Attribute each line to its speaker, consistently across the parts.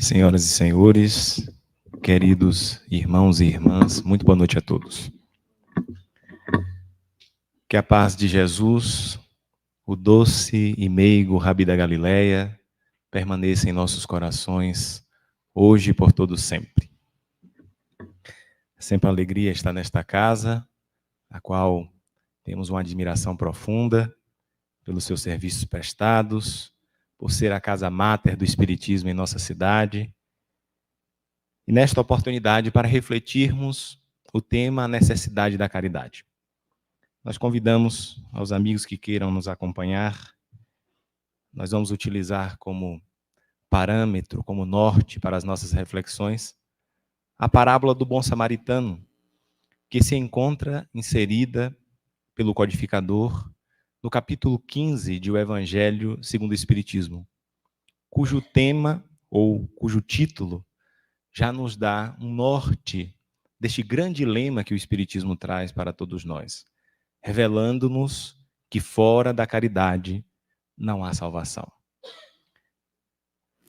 Speaker 1: Senhoras e senhores, queridos irmãos e irmãs, muito boa noite a todos. Que a paz de Jesus, o doce e meigo Rabi da Galileia, permaneça em nossos corações, hoje e por todo sempre. É sempre uma alegria estar nesta casa, a qual temos uma admiração profunda pelos seus serviços prestados, por ser a casa máter do Espiritismo em nossa cidade. E nesta oportunidade para refletirmos o tema a necessidade da caridade. Nós convidamos aos amigos que queiram nos acompanhar. Nós vamos utilizar como parâmetro, como norte para as nossas reflexões, a parábola do bom samaritano, que se encontra inserida pelo codificador no capítulo 15 de O Evangelho segundo o Espiritismo, cujo tema, ou cujo título, já nos dá um norte deste grande lema que o Espiritismo traz para todos nós, revelando-nos que fora da caridade não há salvação.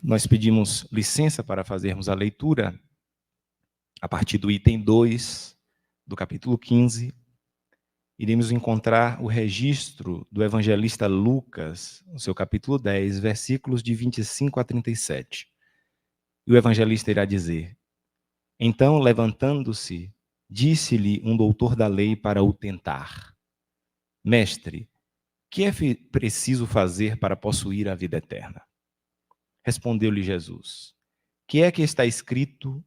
Speaker 1: Nós pedimos licença para fazermos a leitura a partir do item 2 do capítulo 15. Iremos encontrar o registro do evangelista Lucas, no seu capítulo 10, versículos de 25 a 37. E o evangelista irá dizer: Então, levantando-se, disse-lhe um doutor da lei para o tentar: Mestre, que é preciso fazer para possuir a vida eterna? Respondeu-lhe Jesus: Que é que está escrito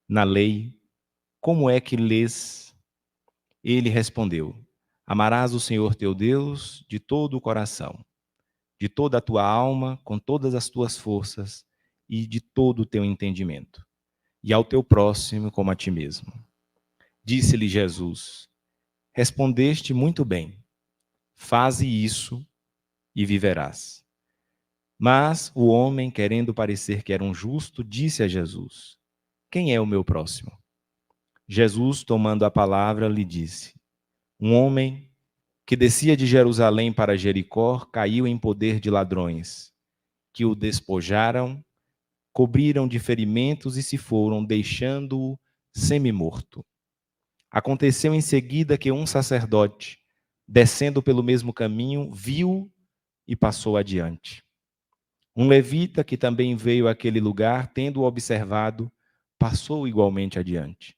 Speaker 1: na lei? Como é que lês? Ele respondeu: Amarás o Senhor teu Deus de todo o coração, de toda a tua alma, com todas as tuas forças e de todo o teu entendimento, e ao teu próximo como a ti mesmo. Disse-lhe Jesus: Respondeste muito bem, faze isso e viverás. Mas o homem, querendo parecer que era um justo, disse a Jesus: Quem é o meu próximo? Jesus, tomando a palavra, lhe disse: Um homem que descia de Jerusalém para Jericó caiu em poder de ladrões, que o despojaram, cobriram de ferimentos e se foram, deixando-o semi-morto. Aconteceu em seguida que um sacerdote, descendo pelo mesmo caminho, viu e passou adiante. Um levita que também veio àquele lugar, tendo-o observado, passou igualmente adiante.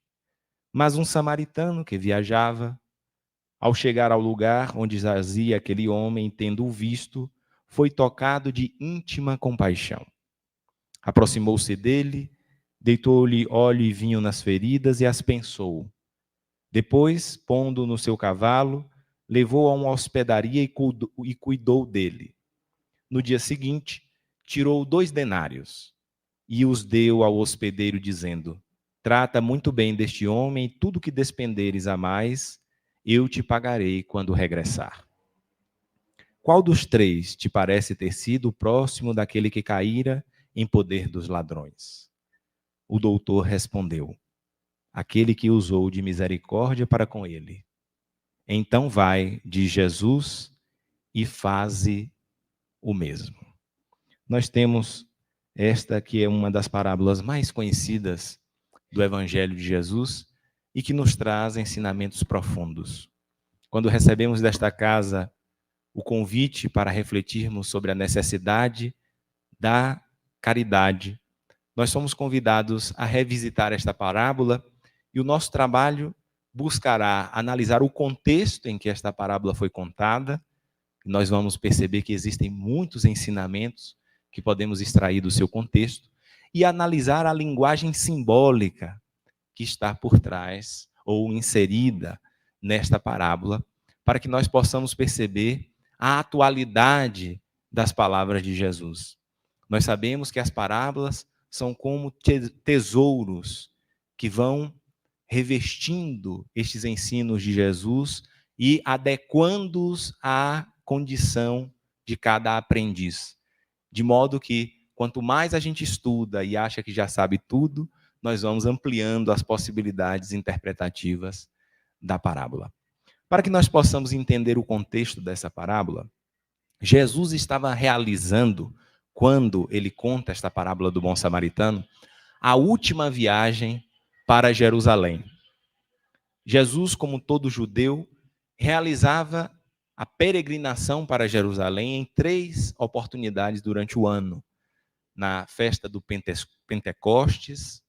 Speaker 1: Mas um samaritano que viajava, ao chegar ao lugar onde jazia aquele homem, tendo-o visto, foi tocado de íntima compaixão. Aproximou-se dele, deitou-lhe óleo e vinho nas feridas e as pensou. Depois, pondo no seu cavalo, levou-o a uma hospedaria e cuidou dele. No dia seguinte, tirou 2 denários e os deu ao hospedeiro, dizendo: Trata muito bem deste homem, e tudo que despenderes a mais, eu te pagarei quando regressar. Qual dos 3 te parece ter sido o próximo daquele que caíra em poder dos ladrões? O doutor respondeu: Aquele que usou de misericórdia para com ele. Então vai, diz Jesus, e faze o mesmo. Nós temos esta que é uma das parábolas mais conhecidas do Evangelho de Jesus e que nos traz ensinamentos profundos. Quando recebemos desta casa o convite para refletirmos sobre a necessidade da caridade, nós somos convidados a revisitar esta parábola e o nosso trabalho buscará analisar o contexto em que esta parábola foi contada. Nós vamos perceber que existem muitos ensinamentos que podemos extrair do seu contexto e analisar a linguagem simbólica que está por trás ou inserida nesta parábola, para que nós possamos perceber a atualidade das palavras de Jesus. Nós sabemos que as parábolas são como tesouros que vão revestindo estes ensinos de Jesus e adequando-os à condição de cada aprendiz. De modo que, quanto mais a gente estuda e acha que já sabe tudo, nós vamos ampliando as possibilidades interpretativas da parábola. Para que nós possamos entender o contexto dessa parábola, Jesus estava realizando quando ele conta esta parábola do bom samaritano, a última viagem para Jerusalém. Jesus, como todo judeu, realizava a peregrinação para Jerusalém em 3 oportunidades durante o ano. Na festa do Pentecostes,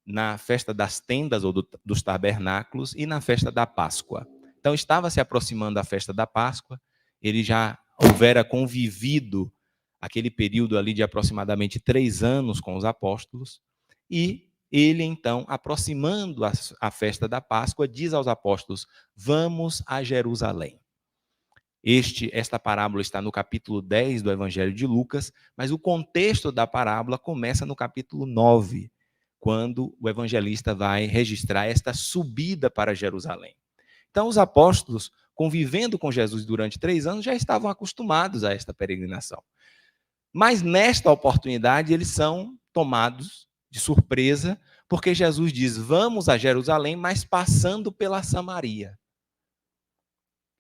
Speaker 1: na festa das tendas ou dos tabernáculos e na festa da Páscoa. Então, estava se aproximando a festa da Páscoa, ele já houvera convivido aquele período ali de aproximadamente 3 anos com os apóstolos, e ele, então, aproximando a festa da Páscoa, diz aos apóstolos: vamos a Jerusalém. Esta parábola está no capítulo 10 do Evangelho de Lucas, mas o contexto da parábola começa no capítulo 9, quando o evangelista vai registrar esta subida para Jerusalém. Então, os apóstolos, convivendo com Jesus durante 3 anos, já estavam acostumados a esta peregrinação. Mas nesta oportunidade, eles são tomados de surpresa, porque Jesus diz: vamos a Jerusalém, mas passando pela Samaria.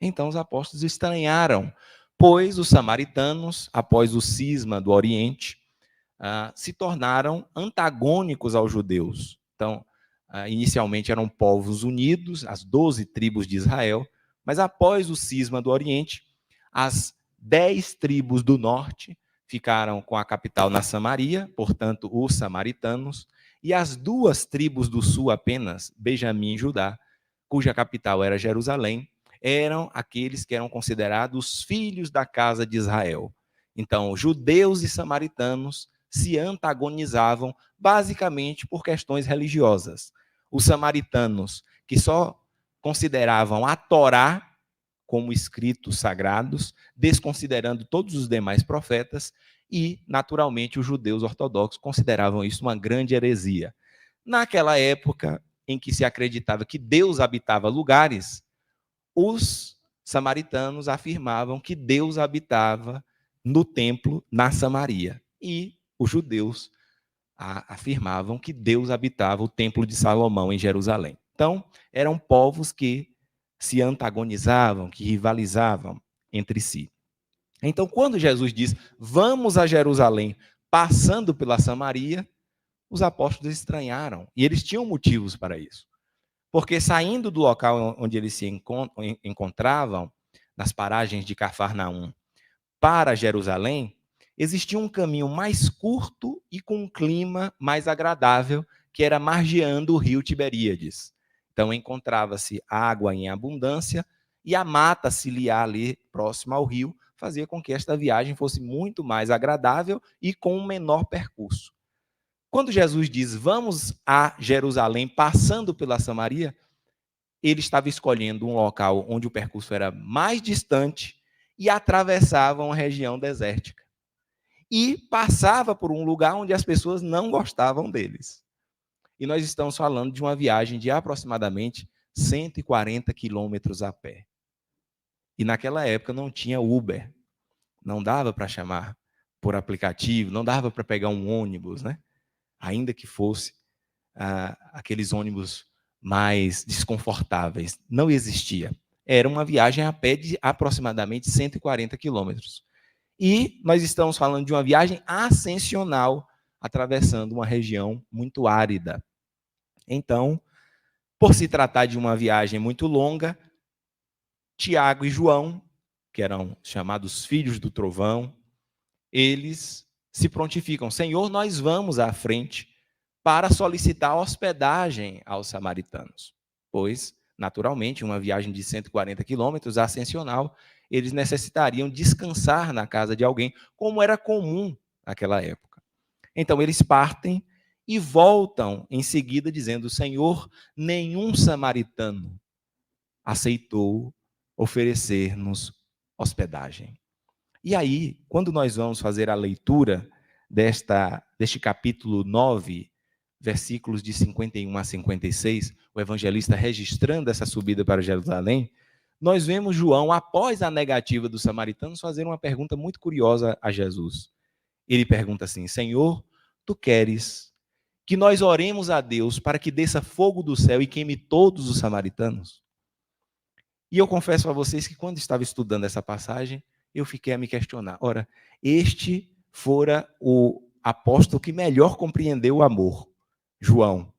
Speaker 1: Então os apóstolos estranharam, pois os samaritanos, após o cisma do Oriente, se tornaram antagônicos aos judeus. Então, inicialmente eram povos unidos, as 12 tribos de Israel, mas após o cisma do Oriente, as 10 tribos do norte ficaram com a capital na Samaria, portanto, os samaritanos, e as 2 tribos do sul apenas, Benjamim e Judá, cuja capital era Jerusalém, eram aqueles que eram considerados filhos da casa de Israel. Então, judeus e samaritanos se antagonizavam basicamente por questões religiosas. Os samaritanos, que só consideravam a Torá como escritos sagrados, desconsiderando todos os demais profetas, e, naturalmente, os judeus ortodoxos consideravam isso uma grande heresia. Naquela época em que se acreditava que Deus habitava lugares, os samaritanos afirmavam que Deus habitava no templo na Samaria. E os judeus afirmavam que Deus habitava o templo de Salomão em Jerusalém. Então, eram povos que se antagonizavam, que rivalizavam entre si. Então, quando Jesus diz: vamos a Jerusalém, passando pela Samaria, os apóstolos estranharam. E eles tinham motivos para isso. Porque saindo do local onde eles se encontravam, nas paragens de Cafarnaum, para Jerusalém, existia um caminho mais curto e com um clima mais agradável, que era margeando o rio Tiberíades. Então, encontrava-se água em abundância e a mata ciliar ali, próxima ao rio, fazia com que esta viagem fosse muito mais agradável e com um menor percurso. Quando Jesus diz: vamos a Jerusalém, passando pela Samaria, ele estava escolhendo um local onde o percurso era mais distante e atravessava uma região desértica. E passava por um lugar onde as pessoas não gostavam deles. E nós estamos falando de uma viagem de aproximadamente 140 quilômetros a pé. E naquela época não tinha Uber, não dava para chamar por aplicativo, não dava para pegar um ônibus, né? Ainda que fosse aqueles ônibus mais desconfortáveis. Não existia. Era uma viagem a pé de aproximadamente 140 quilômetros. E nós estamos falando de uma viagem ascensional, atravessando uma região muito árida. Então, por se tratar de uma viagem muito longa, Tiago e João, que eram chamados filhos do trovão, eles se prontificam: Senhor, nós vamos à frente para solicitar hospedagem aos samaritanos. Pois, naturalmente, uma viagem de 140 quilômetros ascensional, eles necessitariam descansar na casa de alguém, como era comum naquela época. Então, eles partem e voltam em seguida dizendo: Senhor, nenhum samaritano aceitou oferecer-nos hospedagem. E aí, quando nós vamos fazer a leitura deste capítulo 9, versículos de 51 a 56, o evangelista registrando essa subida para Jerusalém, nós vemos João, após a negativa dos samaritanos, fazer uma pergunta muito curiosa a Jesus. Ele pergunta assim: Senhor, tu queres que nós oremos a Deus para que desça fogo do céu e queime todos os samaritanos? E eu confesso a vocês que quando estava estudando essa passagem, eu fiquei a me questionar. Ora, este fora o apóstolo que melhor compreendeu o amor, João.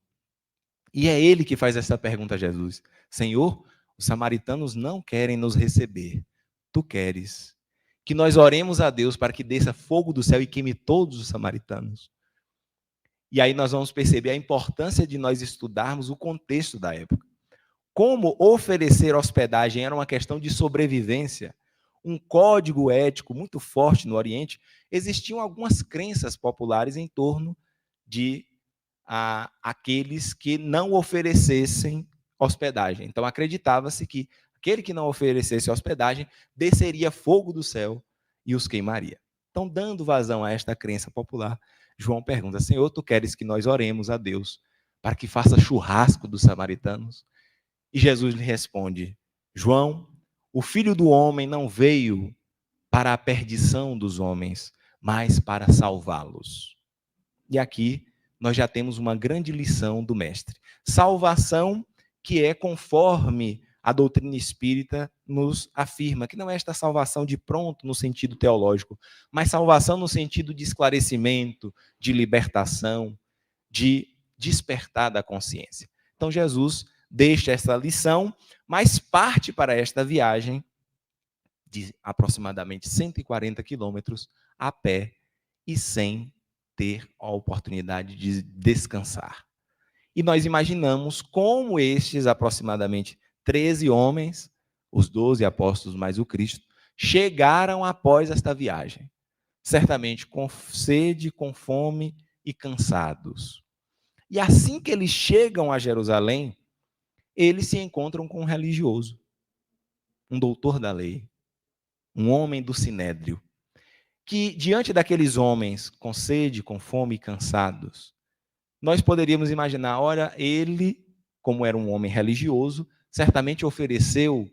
Speaker 1: E é ele que faz essa pergunta a Jesus: Senhor, os samaritanos não querem nos receber. Tu queres que nós oremos a Deus para que desça fogo do céu e queime todos os samaritanos? E aí nós vamos perceber a importância de nós estudarmos o contexto da época. Como oferecer hospedagem era uma questão de sobrevivência, um código ético muito forte no Oriente, existiam algumas crenças populares em torno de aqueles que não oferecessem hospedagem. Então, acreditava-se que aquele que não oferecesse hospedagem desceria fogo do céu e os queimaria. Então, dando vazão a esta crença popular, João pergunta: Senhor, tu queres que nós oremos a Deus para que faça churrasco dos samaritanos? E Jesus lhe responde: João, o Filho do Homem não veio para a perdição dos homens, mas para salvá-los. E aqui nós já temos uma grande lição do mestre. Salvação que é conforme a doutrina espírita nos afirma, que não é esta salvação de pronto no sentido teológico, mas salvação no sentido de esclarecimento, de libertação, de despertar da consciência. Então Jesus deixa essa lição, mas parte para esta viagem de aproximadamente 140 quilômetros a pé e sem ter a oportunidade de descansar. E nós imaginamos como estes aproximadamente 13 homens, os 12 apóstolos mais o Cristo, chegaram após esta viagem. Certamente com sede, com fome e cansados. E assim que eles chegam a Jerusalém, eles se encontram com um religioso, um doutor da lei, um homem do sinédrio, que diante daqueles homens com sede, com fome e cansados, nós poderíamos imaginar, ora, ele, como era um homem religioso, certamente ofereceu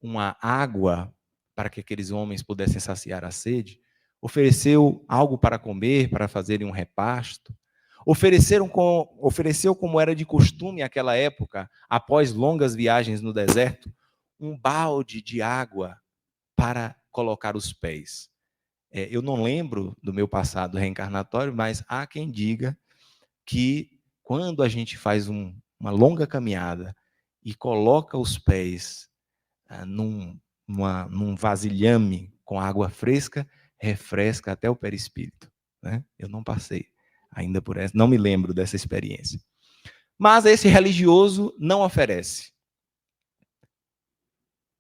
Speaker 1: uma água para que aqueles homens pudessem saciar a sede, ofereceu algo para comer, para fazerem um repasto, ofereceu como era de costume naquela época, após longas viagens no deserto, um balde de água para colocar os pés. Eu não lembro do meu passado reencarnatório, mas há quem diga que quando a gente faz uma longa caminhada e coloca os pés num vasilhame com água fresca, refresca até o perispírito. Né? Eu não passei ainda por essa, não me lembro dessa experiência. Mas esse religioso não oferece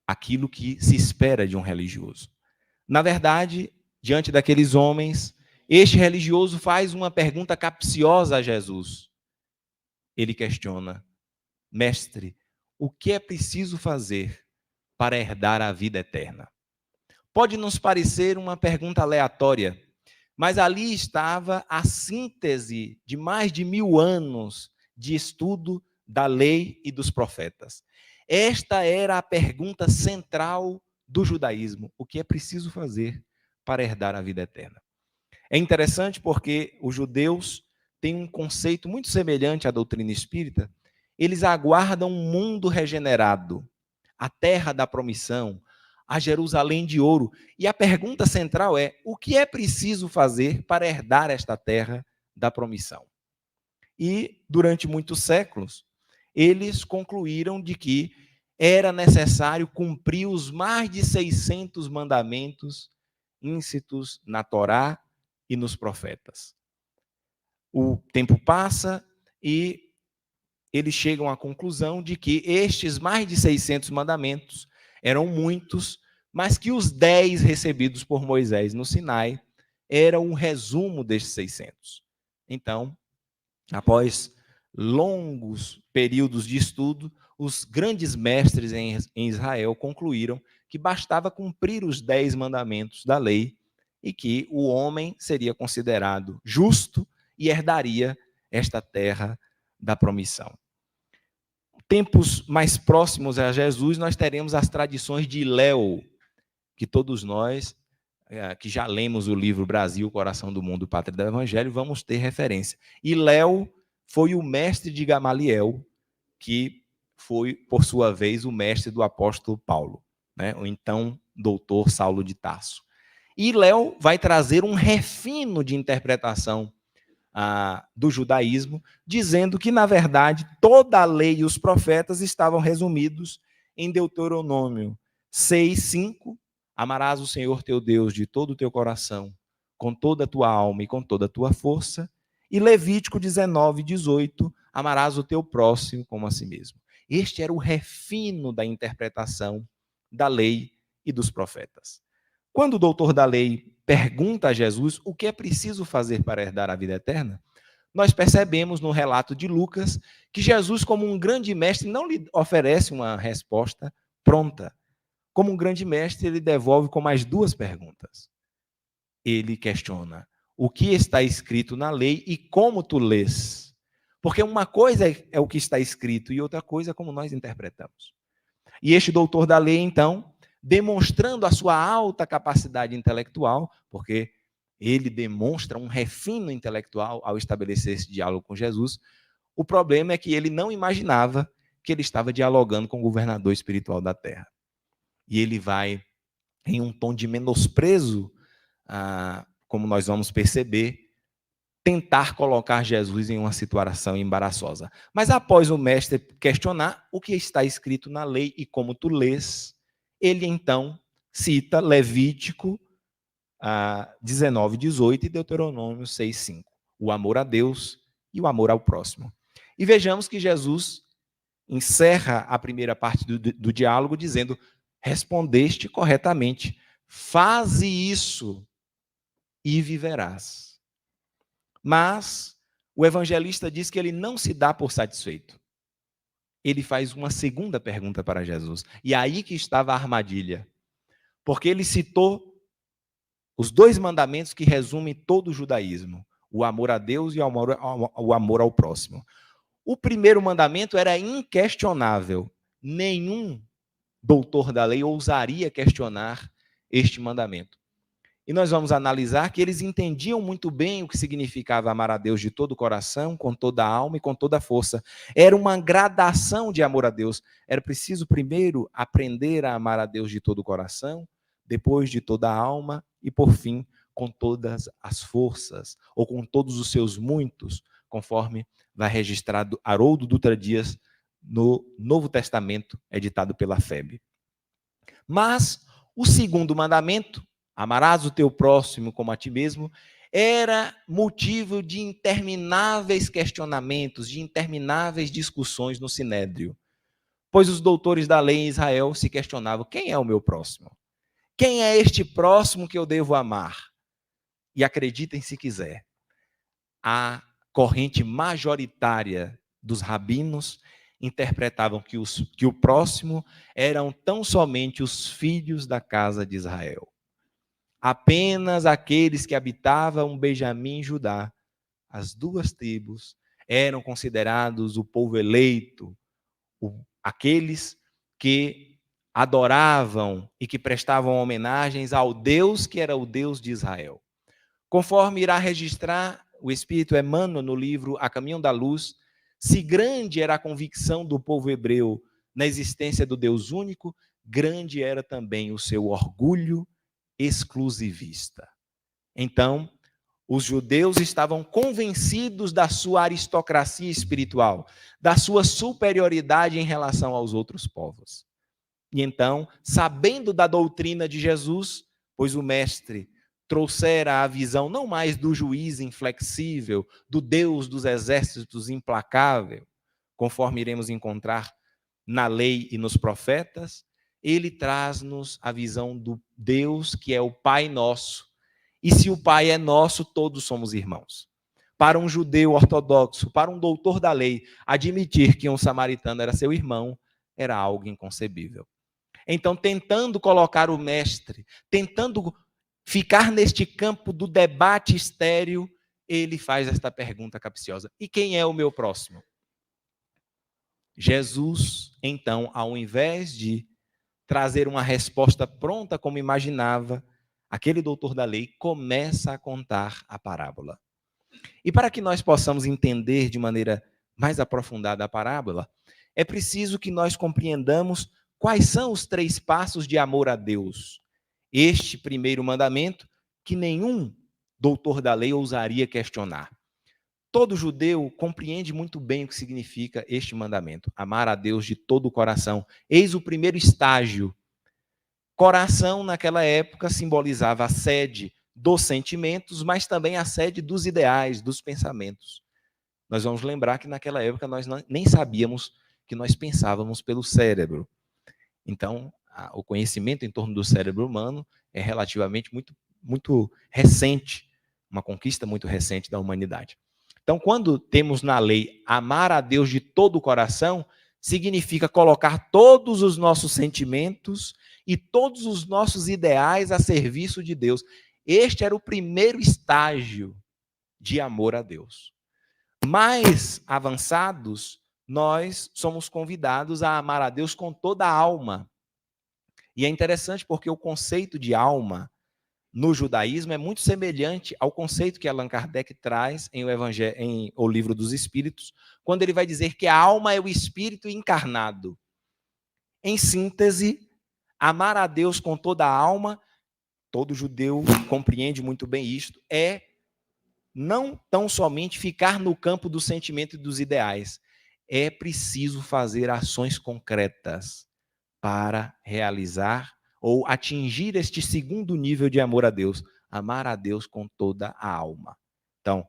Speaker 1: aquilo que se espera de um religioso. Na verdade, diante daqueles homens, este religioso faz uma pergunta capciosa a Jesus. Ele questiona: Mestre, o que é preciso fazer para herdar a vida eterna? Pode nos parecer uma pergunta aleatória, mas ali estava a síntese de mais de 1000 anos de estudo da lei e dos profetas. Esta era a pergunta central do judaísmo: o que é preciso fazer para herdar a vida eterna? É interessante porque os judeus têm um conceito muito semelhante à doutrina espírita. Eles aguardam um mundo regenerado, a terra da promissão, a Jerusalém de ouro. E a pergunta central é: o que é preciso fazer para herdar esta terra da promissão? E, durante muitos séculos, eles concluíram de que era necessário cumprir os mais de 600 mandamentos íncitos na Torá e nos profetas. O tempo passa e eles chegam à conclusão de que estes mais de 600 mandamentos eram muitos, mas que os 10 recebidos por Moisés no Sinai eram um resumo destes 600. Então, após longos períodos de estudo, os grandes mestres em Israel concluíram que bastava cumprir os 10 mandamentos da lei e que o homem seria considerado justo e herdaria esta terra da promissão. Tempos mais próximos a Jesus, nós teremos as tradições de Hilel, que todos nós, que já lemos o livro Brasil, Coração do Mundo, Pátria do Evangelho, vamos ter referência. Hilel foi o mestre de Gamaliel, que foi, por sua vez, o mestre do apóstolo Paulo, né? O então doutor Saulo de Tarso. E Léo vai trazer um refino de interpretação do judaísmo, dizendo que, na verdade, toda a lei e os profetas estavam resumidos em Deuteronômio 6:5, amarás o Senhor teu Deus de todo o teu coração, com toda a tua alma e com toda a tua força, e Levítico 19:18, amarás o teu próximo como a si mesmo. Este era o refino da interpretação da lei e dos profetas. Quando o doutor da lei pergunta a Jesus o que é preciso fazer para herdar a vida eterna, nós percebemos no relato de Lucas que Jesus, como um grande mestre, não lhe oferece uma resposta pronta. Como um grande mestre, ele devolve com mais duas perguntas. Ele questiona o que está escrito na lei e como tu lês. Porque uma coisa é o que está escrito e outra coisa é como nós interpretamos. E este doutor da lei, então, demonstrando a sua alta capacidade intelectual, porque ele demonstra um refino intelectual ao estabelecer esse diálogo com Jesus, o problema é que ele não imaginava que ele estava dialogando com o governador espiritual da terra. E ele vai, em um tom de menosprezo, como nós vamos perceber, tentar colocar Jesus em uma situação embaraçosa. Mas após o mestre questionar o que está escrito na lei e como tu lês, ele então cita Levítico 19:18 e Deuteronômio 6:5, o amor a Deus e o amor ao próximo. E vejamos que Jesus encerra a primeira parte do diálogo dizendo: respondeste corretamente, faze isso e viverás. Mas o evangelista diz que ele não se dá por satisfeito. Ele faz uma segunda pergunta para Jesus. E aí que estava a armadilha. Porque ele citou os dois mandamentos que resumem todo o judaísmo: o amor a Deus e o amor ao próximo. O primeiro mandamento era inquestionável. Nenhum doutor da lei ousaria questionar este mandamento. E nós vamos analisar que eles entendiam muito bem o que significava amar a Deus de todo o coração, com toda a alma e com toda a força. Era uma gradação de amor a Deus. Era preciso primeiro aprender a amar a Deus de todo o coração, depois de toda a alma e, por fim, com todas as forças, ou com todos os seus muitos, conforme vai registrado Haroldo Dutra Dias no Novo Testamento, editado pela FEB. Mas o segundo mandamento, amarás o teu próximo como a ti mesmo, era motivo de intermináveis questionamentos, de intermináveis discussões no Sinédrio. Pois os doutores da lei em Israel se questionavam: quem é o meu próximo? Quem é este próximo que eu devo amar? E acreditem se quiser, a corrente majoritária dos rabinos interpretavam que o próximo eram tão somente os filhos da casa de Israel. Apenas aqueles que habitavam Benjamim e Judá, as duas tribos, eram considerados o povo eleito, aqueles que adoravam e que prestavam homenagens ao Deus que era o Deus de Israel. Conforme irá registrar o Espírito Emmanuel no livro A Caminho da Luz, se grande era a convicção do povo hebreu na existência do Deus único, grande era também o seu orgulho exclusivista. Então, os judeus estavam convencidos da sua aristocracia espiritual, da sua superioridade em relação aos outros povos. E então, sabendo da doutrina de Jesus, pois o mestre trouxera a visão não mais do juiz inflexível, do Deus dos exércitos implacável, conforme iremos encontrar na lei e nos profetas, ele traz-nos a visão do Deus que é o Pai nosso. E se o Pai é nosso, todos somos irmãos. Para um judeu ortodoxo, para um doutor da lei, admitir que um samaritano era seu irmão, era algo inconcebível. Então, tentando colocar o mestre, tentando ficar neste campo do debate estéril, ele faz esta pergunta capciosa: e quem é o meu próximo? Jesus, então, ao invés de trazer uma resposta pronta como imaginava, aquele doutor da lei começa a contar a parábola. E para que nós possamos entender de maneira mais aprofundada a parábola, é preciso que nós compreendamos quais são os 3 passos de amor a Deus. Este primeiro mandamento que nenhum doutor da lei ousaria questionar. Todo judeu compreende muito bem o que significa este mandamento: amar a Deus de todo o coração. Eis o primeiro estágio. Coração, naquela época, simbolizava a sede dos sentimentos, mas também a sede dos ideais, dos pensamentos. Nós vamos lembrar que naquela época nós nem sabíamos que nós pensávamos pelo cérebro. Então, o conhecimento em torno do cérebro humano é relativamente muito recente, uma conquista muito recente da humanidade. Então, quando temos na lei amar a Deus de todo o coração, significa colocar todos os nossos sentimentos e todos os nossos ideais a serviço de Deus. Este era o primeiro estágio de amor a Deus. Mais avançados, nós somos convidados a amar a Deus com toda a alma. E é interessante porque o conceito de alma no judaísmo é muito semelhante ao conceito que Allan Kardec traz em o Livro dos Espíritos, quando ele vai dizer que a alma é o espírito encarnado. Em síntese, amar a Deus com toda a alma, todo judeu compreende muito bem isto, é não tão somente ficar no campo do sentimento e dos ideais. É preciso fazer ações concretas para realizar ou atingir este segundo nível de amor a Deus, amar a Deus com toda a alma. Então,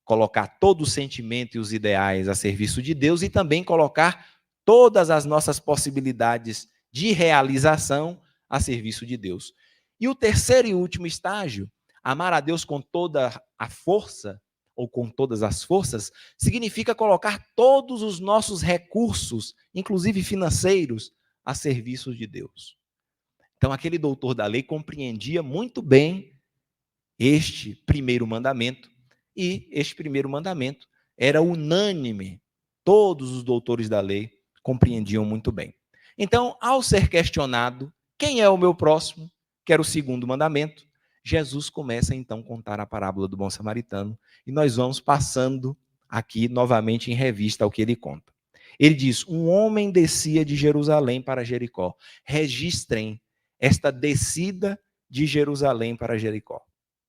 Speaker 1: colocar todo o sentimento e os ideais a serviço de Deus e também colocar todas as nossas possibilidades de realização a serviço de Deus. E o terceiro e último estágio, amar a Deus com toda a força, ou com todas as forças, significa colocar todos os nossos recursos, inclusive financeiros, a serviço de Deus. Então, aquele doutor da lei compreendia muito bem este primeiro mandamento, e este primeiro mandamento era unânime. Todos os doutores da lei compreendiam muito bem. Então, ao ser questionado, quem é o meu próximo, que era o segundo mandamento, Jesus começa então a contar a parábola do bom samaritano, e nós vamos passando aqui novamente em revista ao que ele conta. Ele diz: um homem descia de Jerusalém para Jericó. Registrem esta descida de Jerusalém para Jericó.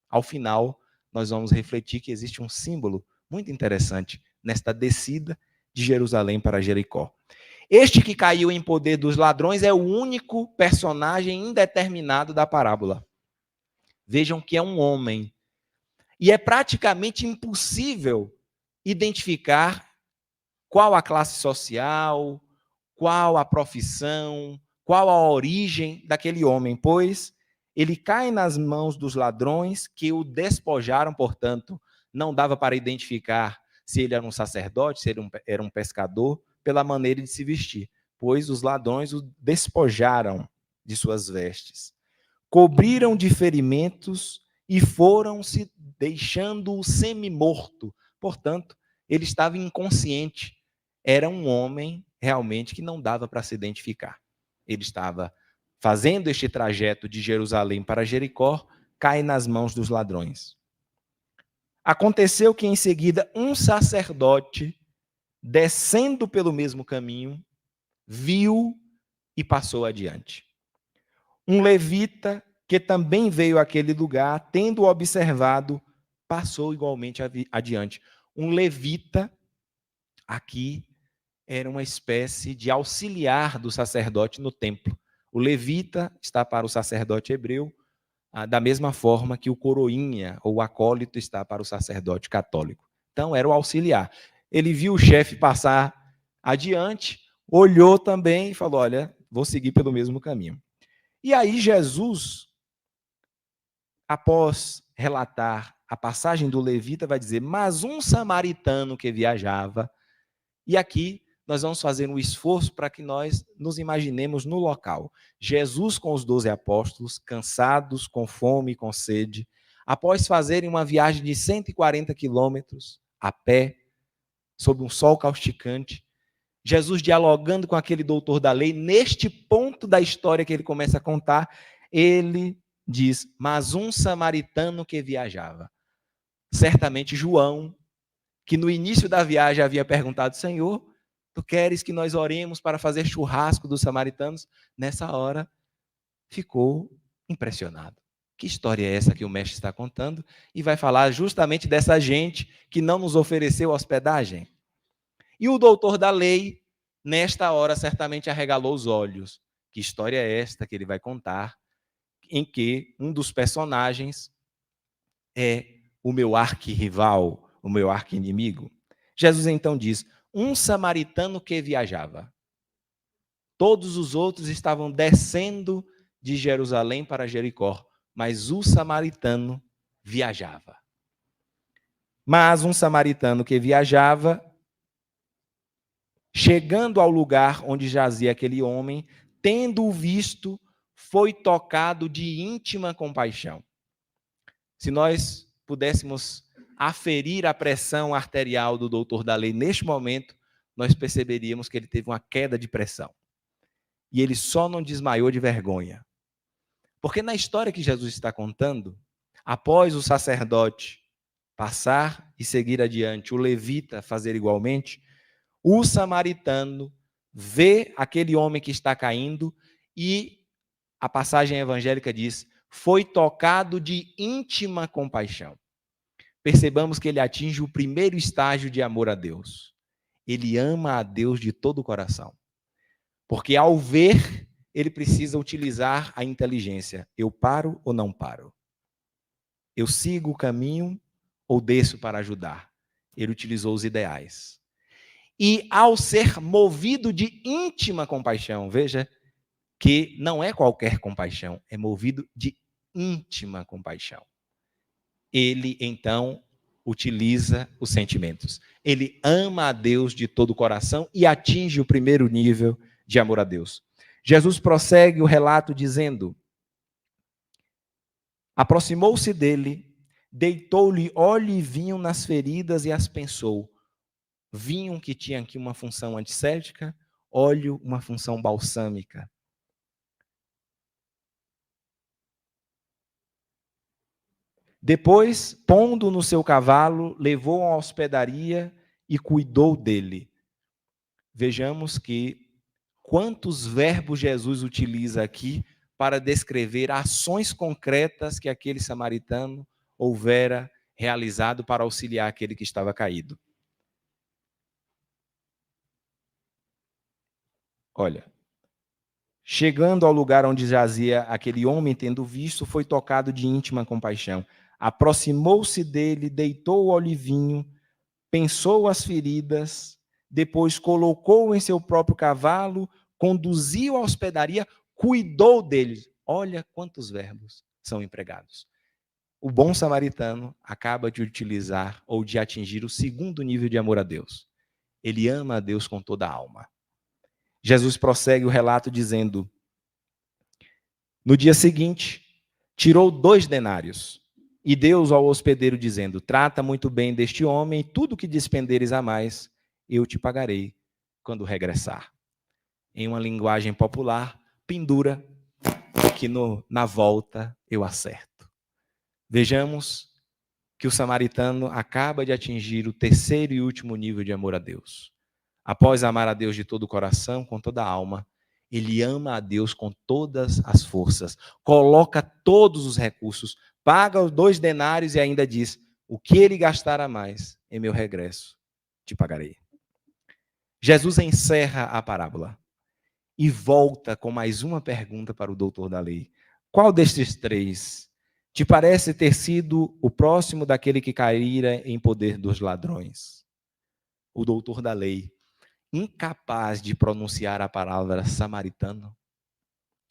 Speaker 1: Ao final, nós vamos refletir que existe um símbolo muito interessante nesta descida de Jerusalém para Jericó. Este que caiu em poder dos ladrões é o único personagem indeterminado da parábola. Vejam que é um homem. E é praticamente impossível identificar qual a classe social, qual a profissão, qual a origem daquele homem, pois ele cai nas mãos dos ladrões que o despojaram, portanto, não dava para identificar se ele era um sacerdote, se ele era um pescador, pela maneira de se vestir, pois os ladrões o despojaram de suas vestes. Cobriram de ferimentos e foram se deixando-o semi-morto. Portanto, ele estava inconsciente. Era um homem realmente que não dava para se identificar. Ele estava fazendo este trajeto de Jerusalém para Jericó, cai nas mãos dos ladrões. Aconteceu que em seguida um sacerdote, descendo pelo mesmo caminho, viu e passou adiante. Um levita que também veio àquele lugar, tendo observado, passou igualmente adiante. Um levita, aqui, era uma espécie de auxiliar do sacerdote no templo. O levita está para o sacerdote hebreu, da mesma forma que o coroinha ou o acólito está para o sacerdote católico. Então, era o auxiliar. Ele viu o chefe passar adiante, olhou também e falou: olha, vou seguir pelo mesmo caminho. E aí Jesus, após relatar a passagem do levita, vai dizer: mas um samaritano que viajava. E aqui nós vamos fazer um esforço para que nós nos imaginemos no local. Jesus com os 12 apóstolos, cansados, com fome e com sede, após fazerem uma viagem de 140 quilômetros a pé, sob um sol causticante, Jesus dialogando com aquele doutor da lei, neste ponto da história que ele começa a contar, ele diz: mas um samaritano que viajava. Certamente João, que no início da viagem havia perguntado: Senhor, tu queres que nós oremos para fazer churrasco dos samaritanos? Nessa hora, ficou impressionado. Que história é essa que o mestre está contando? E vai falar justamente dessa gente que não nos ofereceu hospedagem. E o doutor da lei, nesta hora, certamente arregalou os olhos. Que história é esta que ele vai contar, em que um dos personagens é o meu arquirrival, o meu arqui-inimigo? Jesus então diz: um samaritano que viajava. Todos os outros estavam descendo de Jerusalém para Jericó, mas o samaritano viajava. Mas um samaritano que viajava, chegando ao lugar onde jazia aquele homem, tendo-o visto, foi tocado de íntima compaixão. Se nós pudéssemos aferir a pressão arterial do doutor da lei neste momento, nós perceberíamos que ele teve uma queda de pressão. E ele só não desmaiou de vergonha. Porque na história que Jesus está contando, após o sacerdote passar e seguir adiante, o levita fazer igualmente, o samaritano vê aquele homem que está caindo e a passagem evangélica diz: foi tocado de íntima compaixão. Percebamos que ele atinge o primeiro estágio de amor a Deus. Ele ama a Deus de todo o coração. Porque ao ver, ele precisa utilizar a inteligência. Eu paro ou não paro? Eu sigo o caminho ou desço para ajudar? Ele utilizou os ideais. E ao ser movido de íntima compaixão, veja que não é qualquer compaixão, é movido de íntima compaixão. Ele, então, utiliza os sentimentos. Ele ama a Deus de todo o coração e atinge o primeiro nível de amor a Deus. Jesus prossegue o relato dizendo: aproximou-se dele, deitou-lhe óleo e vinho nas feridas e as pensou. Vinho que tinha aqui uma função antisséptica, óleo uma função balsâmica. Depois, pondo no seu cavalo, levou à hospedaria e cuidou dele. Vejamos que quantos verbos Jesus utiliza aqui para descrever ações concretas que aquele samaritano houvera realizado para auxiliar aquele que estava caído. Olha, chegando ao lugar onde jazia aquele homem, tendo visto, foi tocado de íntima compaixão. Aproximou-se dele, deitou o olivinho, pensou as feridas, depois colocou em seu próprio cavalo, conduziu à hospedaria, cuidou dele. Olha quantos verbos são empregados. O bom samaritano acaba de utilizar ou de atingir o segundo nível de amor a Deus. Ele ama a Deus com toda a alma. Jesus prossegue o relato dizendo: no dia seguinte, tirou 2 denários e deu-os ao hospedeiro, dizendo: trata muito bem deste homem, e tudo que despenderes a mais, eu te pagarei quando regressar. Em uma linguagem popular, pendura, que na volta eu acerto. Vejamos que o samaritano acaba de atingir o terceiro e último nível de amor a Deus. Após amar a Deus de todo o coração, com toda a alma, ele ama a Deus com todas as forças, coloca todos os recursos, paga os 2 denários e ainda diz: o que ele gastar a mais, em meu regresso, te pagarei. Jesus encerra a parábola e volta com mais uma pergunta para o doutor da lei. Qual destes 3 te parece ter sido o próximo daquele que caíra em poder dos ladrões? O doutor da lei, incapaz de pronunciar a palavra samaritano,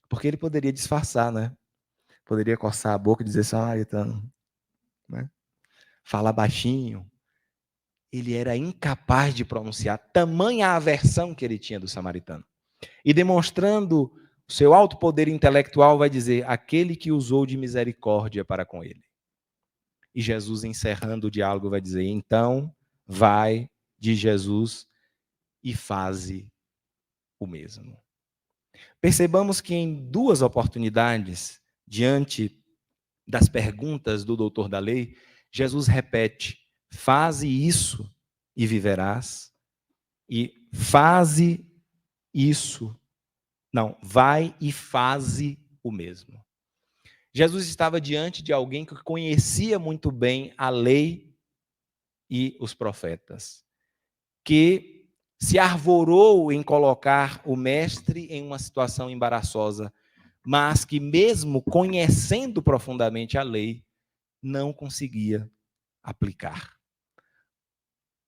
Speaker 1: porque ele poderia disfarçar, né? Poderia coçar a boca e dizer samaritano, né? Falar baixinho. Ele era incapaz de pronunciar, tamanha a aversão que ele tinha do samaritano. E demonstrando o seu alto poder intelectual, vai dizer: aquele que usou de misericórdia para com ele. E Jesus, encerrando o diálogo, vai dizer: então, vai de Jesus e faze o mesmo. Percebamos que em 2 oportunidades, diante das perguntas do doutor da lei, Jesus repete: faze isso e viverás, e faze isso. Não, vai e faze o mesmo. Jesus estava diante de alguém que conhecia muito bem a lei e os profetas, que se arvorou em colocar o mestre em uma situação embaraçosa, mas que mesmo conhecendo profundamente a lei, não conseguia aplicar.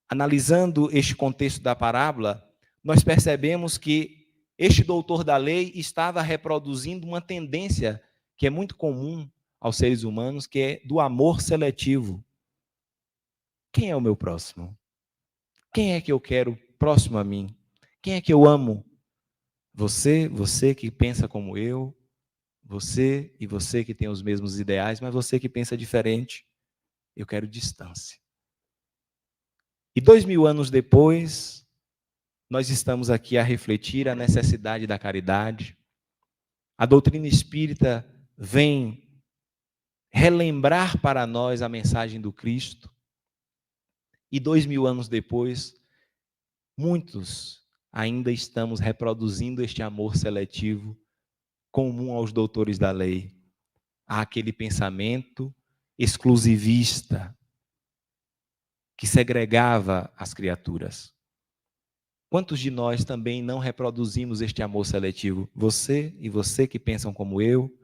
Speaker 1: Analisando este contexto da parábola, nós percebemos que este doutor da lei estava reproduzindo uma tendência que é muito comum aos seres humanos, que é do amor seletivo. Quem é o meu próximo? Quem é que eu quero próximo a mim? Quem é que eu amo? Você que pensa como eu, você e você que tem os mesmos ideais, mas você que pensa diferente, eu quero distância. E 2000 anos depois, nós estamos aqui a refletir a necessidade da caridade. A doutrina espírita vem relembrar para nós a mensagem do Cristo. E 2000 anos depois, muitos ainda estamos reproduzindo este amor seletivo comum aos doutores da lei, àquele pensamento exclusivista que segregava as criaturas. Quantos de nós também não reproduzimos este amor seletivo? Você e você que pensam como eu,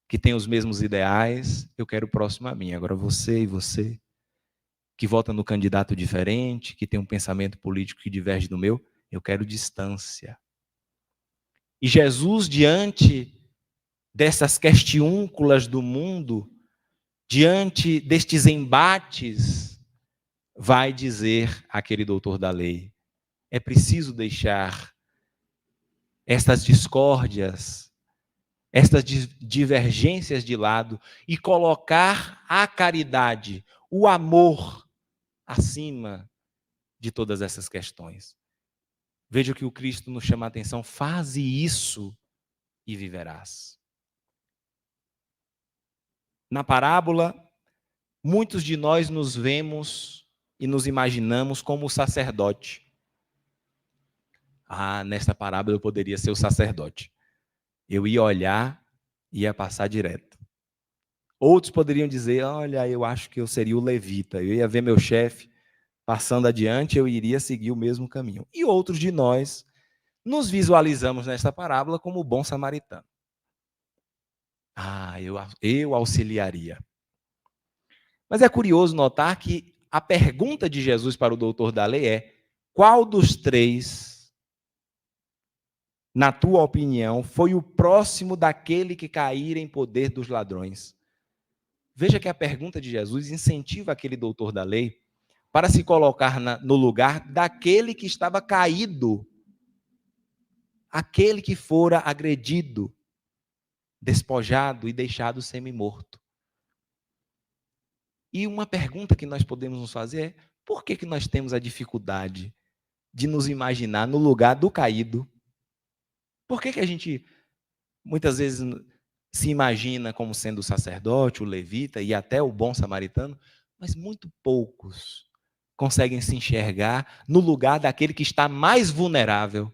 Speaker 1: que tem os mesmos ideais, eu quero próximo a mim. Agora você e você que vota no candidato diferente, que tem um pensamento político que diverge do meu, eu quero distância. E Jesus, diante dessas questiúnculas do mundo, diante destes embates, vai dizer àquele doutor da lei: é preciso deixar estas discórdias, estas divergências de lado e colocar a caridade, o amor, acima de todas essas questões. Veja o que o Cristo nos chama a atenção: faze isso e viverás. Na parábola, muitos de nós nos vemos e nos imaginamos como o sacerdote. Nesta parábola eu poderia ser o sacerdote. Eu ia olhar e ia passar direto. Outros poderiam dizer: olha, eu acho que eu seria o levita. Eu ia ver meu chefe passando adiante, eu iria seguir o mesmo caminho. E outros de nós nos visualizamos nesta parábola como o bom samaritano. Eu auxiliaria. Mas é curioso notar que a pergunta de Jesus para o doutor da lei é: qual dos três, na tua opinião, foi o próximo daquele que caíra em poder dos ladrões? Veja que a pergunta de Jesus incentiva aquele doutor da lei para se colocar no lugar daquele que estava caído, aquele que fora agredido, despojado e deixado semi-morto. E uma pergunta que nós podemos nos fazer é: por que nós temos a dificuldade de nos imaginar no lugar do caído? Por que a gente muitas vezes se imagina como sendo o sacerdote, o levita e até o bom samaritano, mas muito poucos conseguem se enxergar no lugar daquele que está mais vulnerável?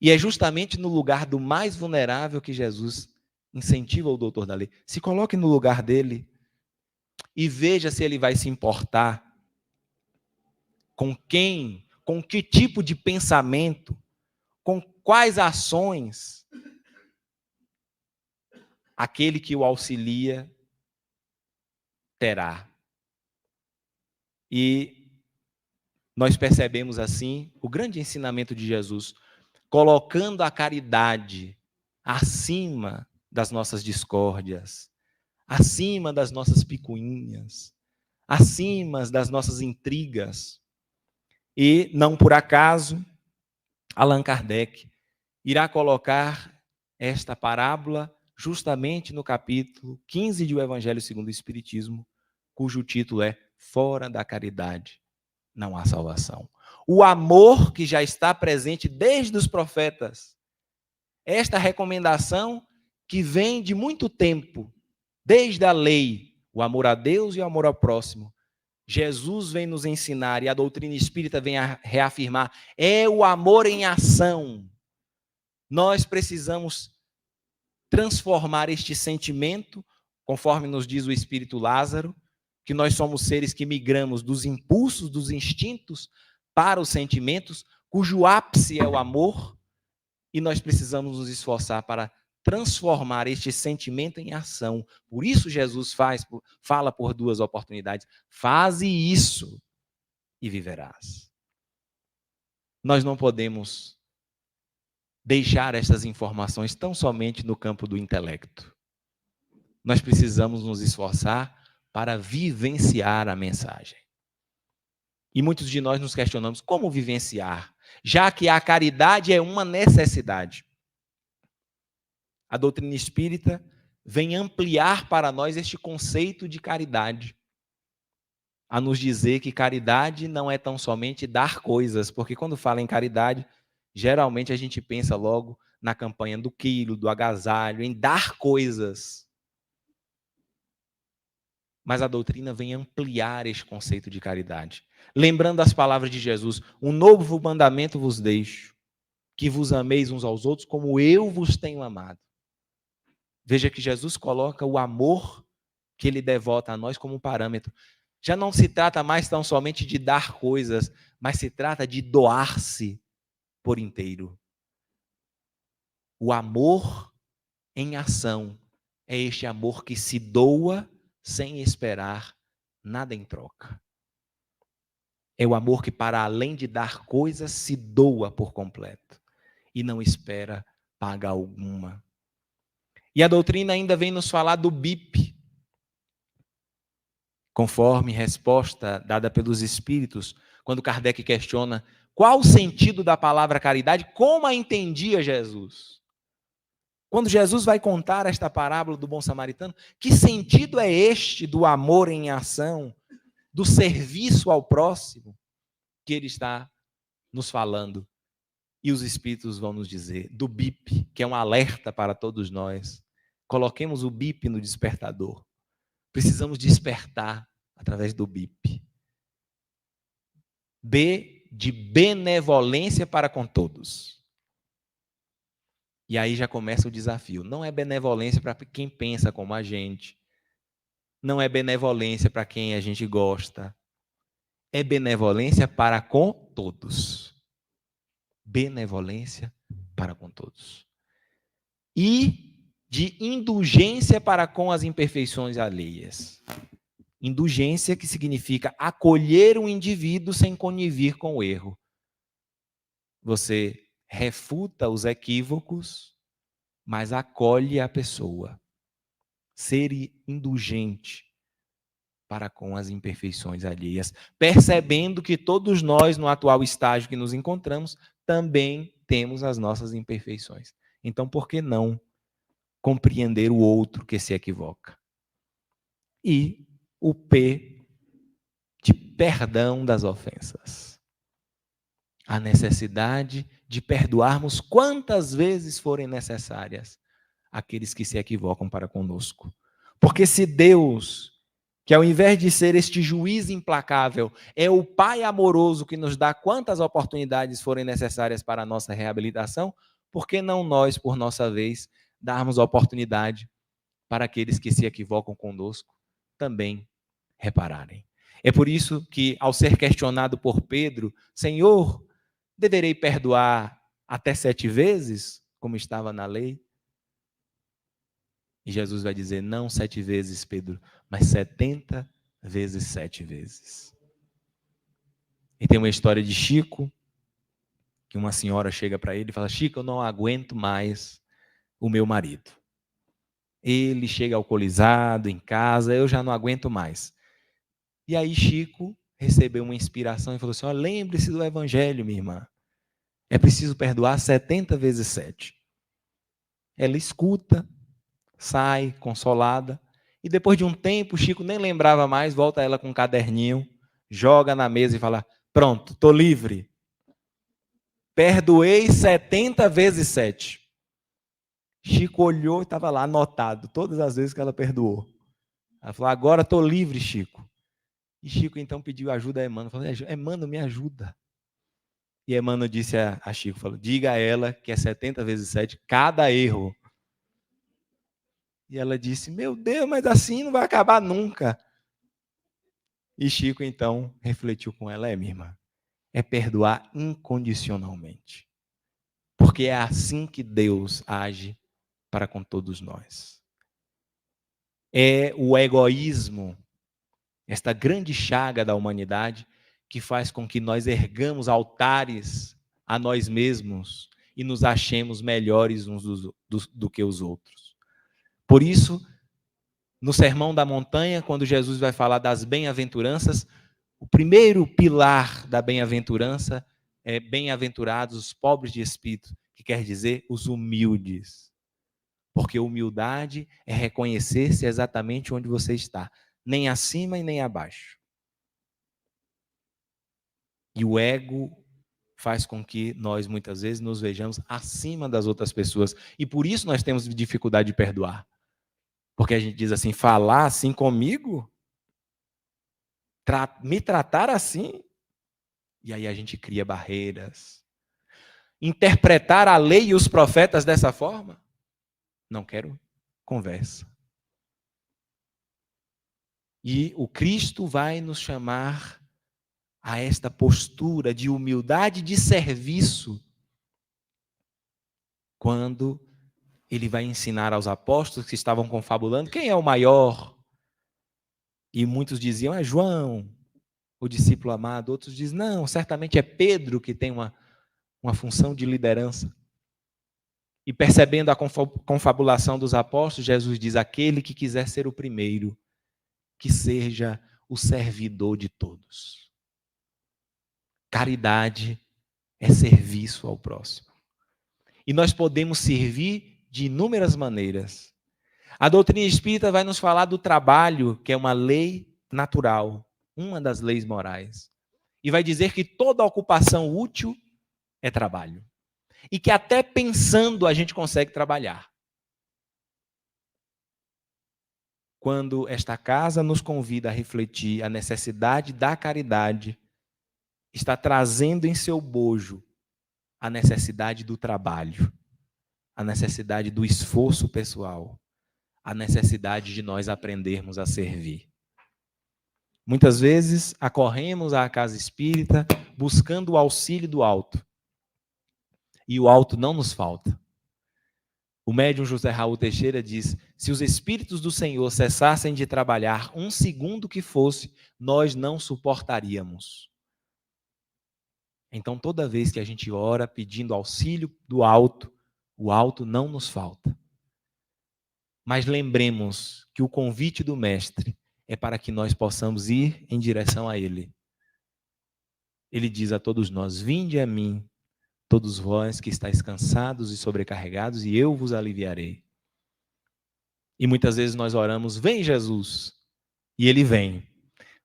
Speaker 1: E é justamente no lugar do mais vulnerável que Jesus incentiva o doutor da lei: se coloque no lugar dele e veja se ele vai se importar com quem, com que tipo de pensamento, com quais ações aquele que o auxilia terá. E nós percebemos assim o grande ensinamento de Jesus, colocando a caridade acima das nossas discórdias, acima das nossas picuinhas, acima das nossas intrigas. E, não por acaso, Allan Kardec irá colocar esta parábola justamente no capítulo 15 do Evangelho segundo o Espiritismo, cujo título é Fora da Caridade não há salvação. O amor que já está presente desde os profetas. Esta recomendação que vem de muito tempo, desde a lei, o amor a Deus e o amor ao próximo. Jesus vem nos ensinar e a doutrina espírita vem a reafirmar: é o amor em ação. Nós precisamos transformar este sentimento, conforme nos diz o Espírito Lázaro, que nós somos seres que migramos dos impulsos, dos instintos, para os sentimentos, cujo ápice é o amor, e nós precisamos nos esforçar para transformar este sentimento em ação. Por isso Jesus fala por duas oportunidades: faze isso e viverás. Nós não podemos deixar estas informações tão somente no campo do intelecto. Nós precisamos nos esforçar para vivenciar a mensagem. E muitos de nós nos questionamos como vivenciar, já que a caridade é uma necessidade. A doutrina espírita vem ampliar para nós este conceito de caridade, a nos dizer que caridade não é tão somente dar coisas, porque quando fala em caridade, geralmente a gente pensa logo na campanha do quilo, do agasalho, em dar coisas. Mas a doutrina vem ampliar este conceito de caridade. Lembrando as palavras de Jesus: um novo mandamento vos deixo, que vos ameis uns aos outros como eu vos tenho amado. Veja que Jesus coloca o amor que ele devota a nós como um parâmetro. Já não se trata mais tão somente de dar coisas, mas se trata de doar-se por inteiro. O amor em ação é este amor que se doa sem esperar nada em troca. É o amor que, para além de dar coisas, se doa por completo e não espera paga alguma. E a doutrina ainda vem nos falar do BIP, conforme resposta dada pelos espíritos, quando Kardec questiona qual o sentido da palavra caridade, como a entendia Jesus. Quando Jesus vai contar esta parábola do bom samaritano, que sentido é este do amor em ação, do serviço ao próximo, que ele está nos falando? E os espíritos vão nos dizer do BIP, que é um alerta para todos nós. Coloquemos o BIP no despertador. Precisamos despertar através do BIP. B de benevolência para com todos. E aí já começa o desafio. Não é benevolência para quem pensa como a gente. Não é benevolência para quem a gente gosta. É benevolência para com todos. Benevolência para com todos. E de indulgência para com as imperfeições alheias. Indulgência, que significa acolher um indivíduo sem conivir com o erro. Você refuta os equívocos, mas acolhe a pessoa. Ser indulgente para com as imperfeições alheias, percebendo que todos nós, no atual estágio que nos encontramos, também temos as nossas imperfeições. Então, por que não compreender o outro que se equivoca? E o P de perdão das ofensas. A necessidade de perdoarmos quantas vezes forem necessárias aqueles que se equivocam para conosco. Porque se Deus, que ao invés de ser este juiz implacável, é o Pai amoroso que nos dá quantas oportunidades forem necessárias para a nossa reabilitação, por que não nós, por nossa vez, darmos oportunidade para aqueles que se equivocam conosco também repararem? É por isso que, ao ser questionado por Pedro, Senhor, deverei perdoar até 7 vezes, como estava na lei? E Jesus vai dizer, não 7 vezes, Pedro, mas 70 vezes 7 vezes. E tem uma história de Chico, que uma senhora chega para ele e fala, Chico, eu não aguento mais o meu marido. Ele chega alcoolizado em casa, eu já não aguento mais. E aí Chico recebeu uma inspiração e falou assim, lembre-se do evangelho, minha irmã. É preciso perdoar 70 vezes 7. Ela escuta, sai consolada, e depois de um tempo, Chico nem lembrava mais, volta ela com um caderninho, joga na mesa e fala, pronto, estou livre. Perdoei 70 vezes 7. Chico olhou e estava lá anotado, todas as vezes que ela perdoou. Ela falou, agora estou livre, Chico. E Chico então pediu ajuda a Emmanuel, falou, Emmanuel, me ajuda. E Emmanuel disse a Chico, falou, diga a ela que é 70 vezes 7 cada erro. E ela disse: meu Deus, mas assim não vai acabar nunca. E Chico, então, refletiu com ela: minha irmã, é perdoar incondicionalmente. Porque é assim que Deus age para com todos nós. É o egoísmo, esta grande chaga da humanidade, que faz com que nós ergamos altares a nós mesmos e nos achemos melhores uns do que os outros. Por isso, no Sermão da Montanha, quando Jesus vai falar das bem-aventuranças, o primeiro pilar da bem-aventurança é bem-aventurados os pobres de espírito, que quer dizer os humildes. Porque humildade é reconhecer-se exatamente onde você está, nem acima e nem abaixo. E o ego faz com que nós, muitas vezes, nos vejamos acima das outras pessoas. E por isso nós temos dificuldade de perdoar. Porque a gente diz assim, falar assim comigo? Me tratar assim? E aí a gente cria barreiras. Interpretar a lei e os profetas dessa forma? Não quero conversa. E o Cristo vai nos chamar a esta postura de humildade e de serviço, quando ele vai ensinar aos apóstolos que estavam confabulando quem é o maior. E muitos diziam, é João, o discípulo amado. Outros dizem, não, certamente é Pedro que tem uma função de liderança. E percebendo a confabulação dos apóstolos, Jesus diz, aquele que quiser ser o primeiro, que seja o servidor de todos. Caridade é serviço ao próximo. E nós podemos servir de inúmeras maneiras. A doutrina espírita vai nos falar do trabalho, que é uma lei natural, uma das leis morais. E vai dizer que toda ocupação útil é trabalho. E que até pensando a gente consegue trabalhar. Quando esta casa nos convida a refletir a necessidade da caridade, está trazendo em seu bojo a necessidade do trabalho, a necessidade do esforço pessoal, a necessidade de nós aprendermos a servir. Muitas vezes acorremos à casa espírita buscando o auxílio do alto. E o alto não nos falta. O médium José Raul Teixeira diz, se os espíritos do Senhor cessassem de trabalhar um segundo que fosse, nós não suportaríamos. Então, toda vez que a gente ora pedindo auxílio do alto, o alto não nos falta. Mas lembremos que o convite do Mestre é para que nós possamos ir em direção a Ele. Ele diz a todos nós, vinde a mim, todos vós que estáis cansados e sobrecarregados, e eu vos aliviarei. E muitas vezes nós oramos, vem Jesus, e Ele vem.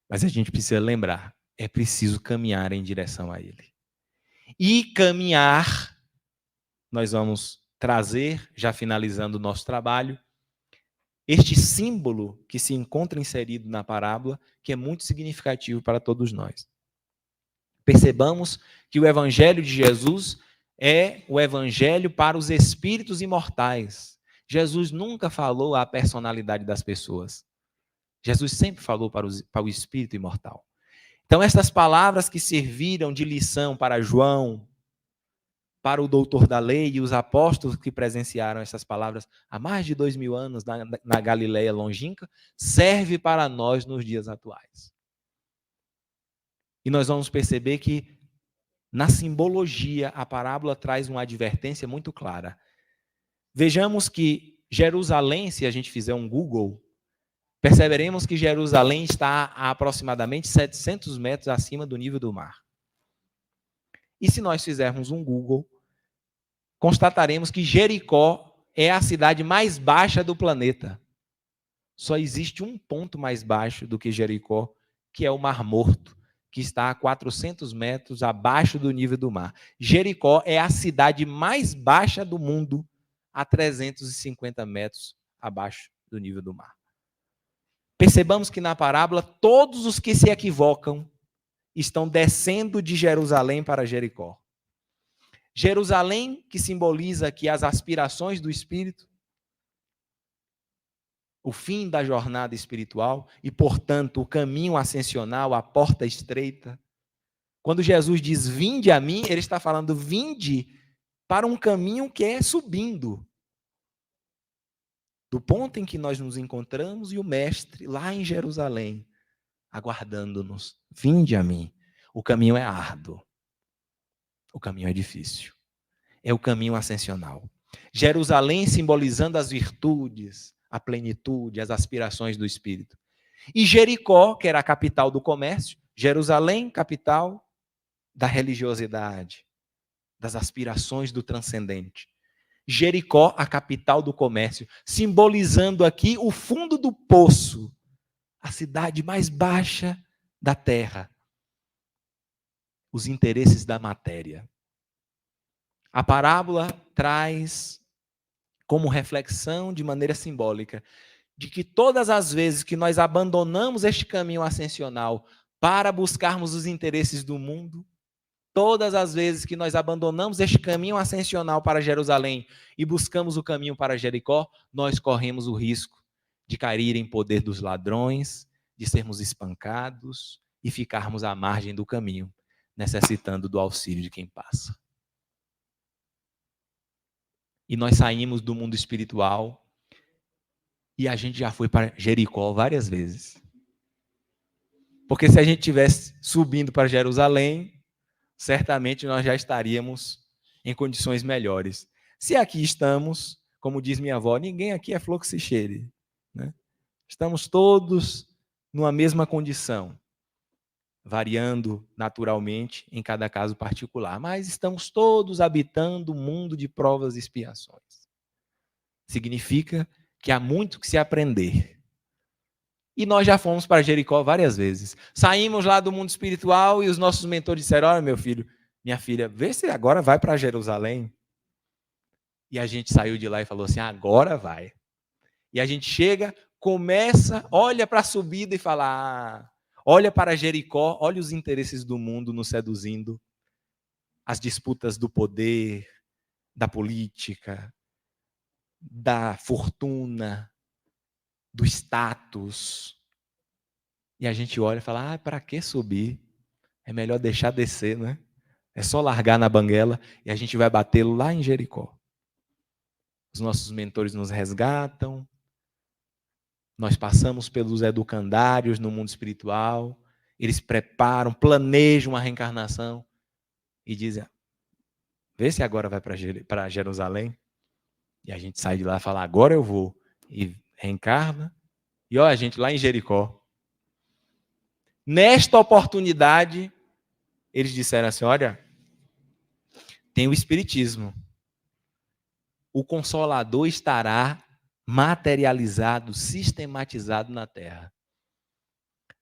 Speaker 1: Mas a gente precisa lembrar, é preciso caminhar em direção a Ele. E caminhar, nós vamos trazer, já finalizando o nosso trabalho, este símbolo que se encontra inserido na parábola, que é muito significativo para todos nós. Percebamos que o evangelho de Jesus é o evangelho para os espíritos imortais. Jesus nunca falou à personalidade das pessoas. Jesus sempre falou para o espírito imortal. Então, estas palavras que serviram de lição para João, para o doutor da lei e os apóstolos que presenciaram essas palavras há mais de 2000 anos na Galileia longínqua, serve para nós nos dias atuais. E nós vamos perceber que, na simbologia, a parábola traz uma advertência muito clara. Vejamos que Jerusalém, se a gente fizer um Google, perceberemos que Jerusalém está a aproximadamente 700 metros acima do nível do mar. E se nós fizermos um Google, constataremos que Jericó é a cidade mais baixa do planeta. Só existe um ponto mais baixo do que Jericó, que é o Mar Morto, que está a 400 metros abaixo do nível do mar. Jericó é a cidade mais baixa do mundo, a 350 metros abaixo do nível do mar. Percebamos que na parábola, todos os que se equivocam estão descendo de Jerusalém para Jericó. Jerusalém, que simboliza aqui as aspirações do Espírito, o fim da jornada espiritual e, portanto, o caminho ascensional, a porta estreita. Quando Jesus diz vinde a mim, ele está falando vinde para um caminho que é subindo. Do ponto em que nós nos encontramos e o Mestre lá em Jerusalém, aguardando-nos. Vinde a mim. O caminho é árduo. O caminho é difícil. É o caminho ascensional. Jerusalém simbolizando as virtudes, a plenitude, as aspirações do Espírito. E Jericó, que era a capital do comércio, Jerusalém, capital da religiosidade, das aspirações do transcendente. Jericó, a capital do comércio, simbolizando aqui o fundo do poço, a cidade mais baixa da terra, os interesses da matéria. A parábola traz como reflexão, de maneira simbólica, de que todas as vezes que nós abandonamos este caminho ascensional para buscarmos os interesses do mundo, todas as vezes que nós abandonamos este caminho ascensional para Jerusalém e buscamos o caminho para Jericó, nós corremos o risco de cair em poder dos ladrões, de sermos espancados e ficarmos à margem do caminho, necessitando do auxílio de quem passa. E nós saímos do mundo espiritual e a gente já foi para Jericó várias vezes. Porque se a gente estivesse subindo para Jerusalém, certamente nós já estaríamos em condições melhores. Se aqui estamos, como diz minha avó, ninguém aqui é flor que se cheire, né? Estamos todos numa mesma condição, variando naturalmente em cada caso particular, mas estamos todos habitando um mundo de provas e expiações. Significa que há muito que se aprender. E nós já fomos para Jericó várias vezes. Saímos lá do mundo espiritual e os nossos mentores disseram, olha meu filho, minha filha, vê se agora vai para Jerusalém. E a gente saiu de lá e falou assim, agora vai. E a gente chega, começa, olha para a subida e fala, olha para Jericó, olha os interesses do mundo nos seduzindo, as disputas do poder, da política, da fortuna, do status. E a gente olha e fala, para que subir? É melhor deixar descer, né? É só largar na banguela e a gente vai bater lá em Jericó. Os nossos mentores nos resgatam, nós passamos pelos educandários no mundo espiritual, eles preparam, planejam a reencarnação e dizem, vê se agora vai para Jerusalém. E a gente sai de lá e fala, agora eu vou. E reencarna. E olha a gente lá em Jericó. Nesta oportunidade, eles disseram assim, olha, tem o Espiritismo. O Consolador estará materializado, sistematizado na Terra.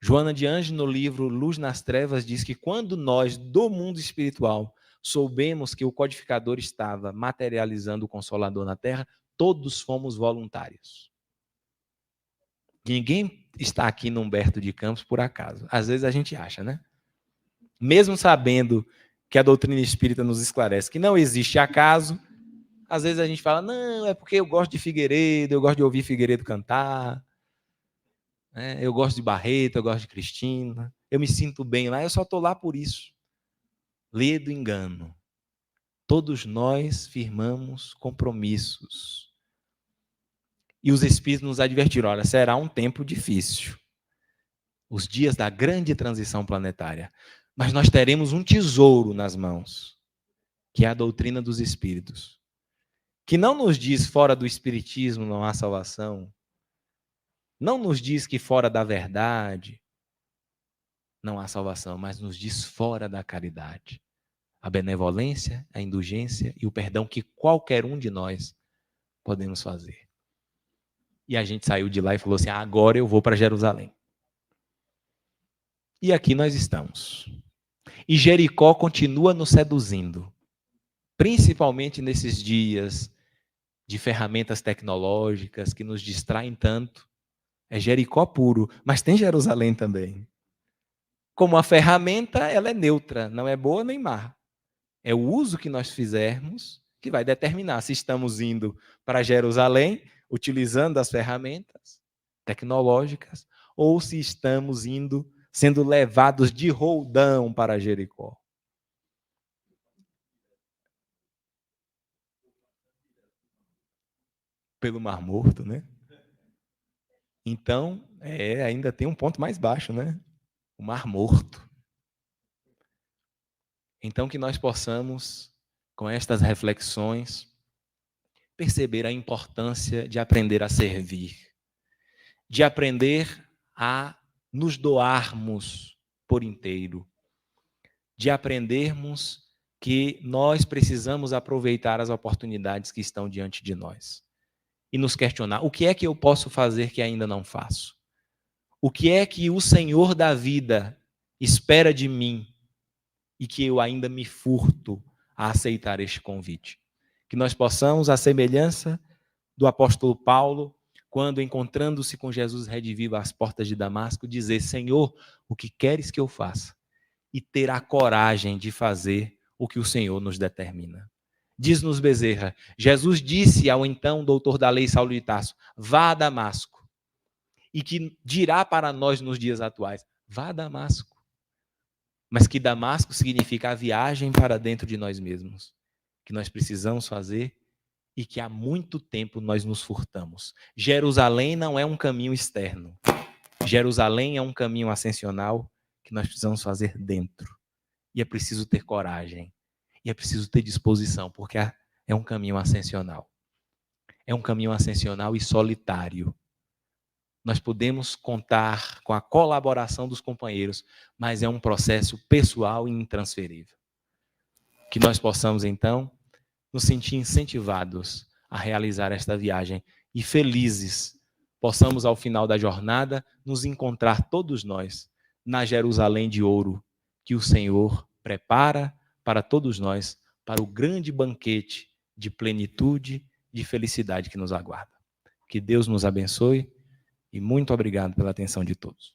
Speaker 1: Joana de Anjos, no livro Luz nas Trevas, diz que quando nós, do mundo espiritual, soubemos que o codificador estava materializando o Consolador na Terra, todos fomos voluntários. Ninguém está aqui no Humberto de Campos por acaso. Às vezes a gente acha, né? Mesmo sabendo que a doutrina espírita nos esclarece que não existe acaso, às vezes a gente fala, não, é porque eu gosto de Figueiredo, eu gosto de ouvir Figueiredo cantar, né? Eu gosto de Barreto, eu gosto de Cristina, eu me sinto bem lá, eu só estou lá por isso. Lê do engano. Todos nós firmamos compromissos. E os Espíritos nos advertiram, olha, será um tempo difícil. Os dias da grande transição planetária. Mas nós teremos um tesouro nas mãos, que é a doutrina dos Espíritos. Que não nos diz fora do Espiritismo não há salvação. Não nos diz que fora da verdade não há salvação, mas nos diz fora da caridade. A benevolência, a indulgência e o perdão que qualquer um de nós podemos fazer. E a gente saiu de lá e falou assim, agora eu vou para Jerusalém. E aqui nós estamos. E Jericó continua nos seduzindo, principalmente nesses dias de ferramentas tecnológicas que nos distraem tanto. É Jericó puro, mas tem Jerusalém também. Como a ferramenta, ela é neutra, não é boa nem má. É o uso que nós fizermos que vai determinar se estamos indo para Jerusalém, utilizando as ferramentas, tecnológicas, ou se estamos sendo levados de roldão para Jericó. Pelo Mar Morto, né? Então, ainda tem um ponto mais baixo, né? O Mar Morto. Então, que nós possamos, com estas reflexões, perceber a importância de aprender a servir, de aprender a nos doarmos por inteiro, de aprendermos que nós precisamos aproveitar as oportunidades que estão diante de nós e nos questionar: o que é que eu posso fazer que ainda não faço? O que é que o Senhor da vida espera de mim e que eu ainda me furto a aceitar este convite? Que nós possamos, à semelhança do apóstolo Paulo, quando encontrando-se com Jesus redivivo às portas de Damasco, dizer: Senhor, o que queres que eu faça? E ter a coragem de fazer o que o Senhor nos determina. Diz-nos Bezerra, Jesus disse ao então doutor da lei Saulo de Tarso: vá a Damasco. E que dirá para nós nos dias atuais: vá a Damasco. Mas que Damasco significa a viagem para dentro de nós mesmos, que nós precisamos fazer e que há muito tempo nós nos furtamos. Jerusalém não é um caminho externo. Jerusalém é um caminho ascensional que nós precisamos fazer dentro. E é preciso ter coragem. E é preciso ter disposição, porque é um caminho ascensional. É um caminho ascensional e solitário. Nós podemos contar com a colaboração dos companheiros, mas é um processo pessoal e intransferível. Que nós possamos, então, nos sentir incentivados a realizar esta viagem e felizes, possamos, ao final da jornada, nos encontrar todos nós na Jerusalém de ouro que o Senhor prepara para todos nós, para o grande banquete de plenitude, de felicidade que nos aguarda. Que Deus nos abençoe e muito obrigado pela atenção de todos.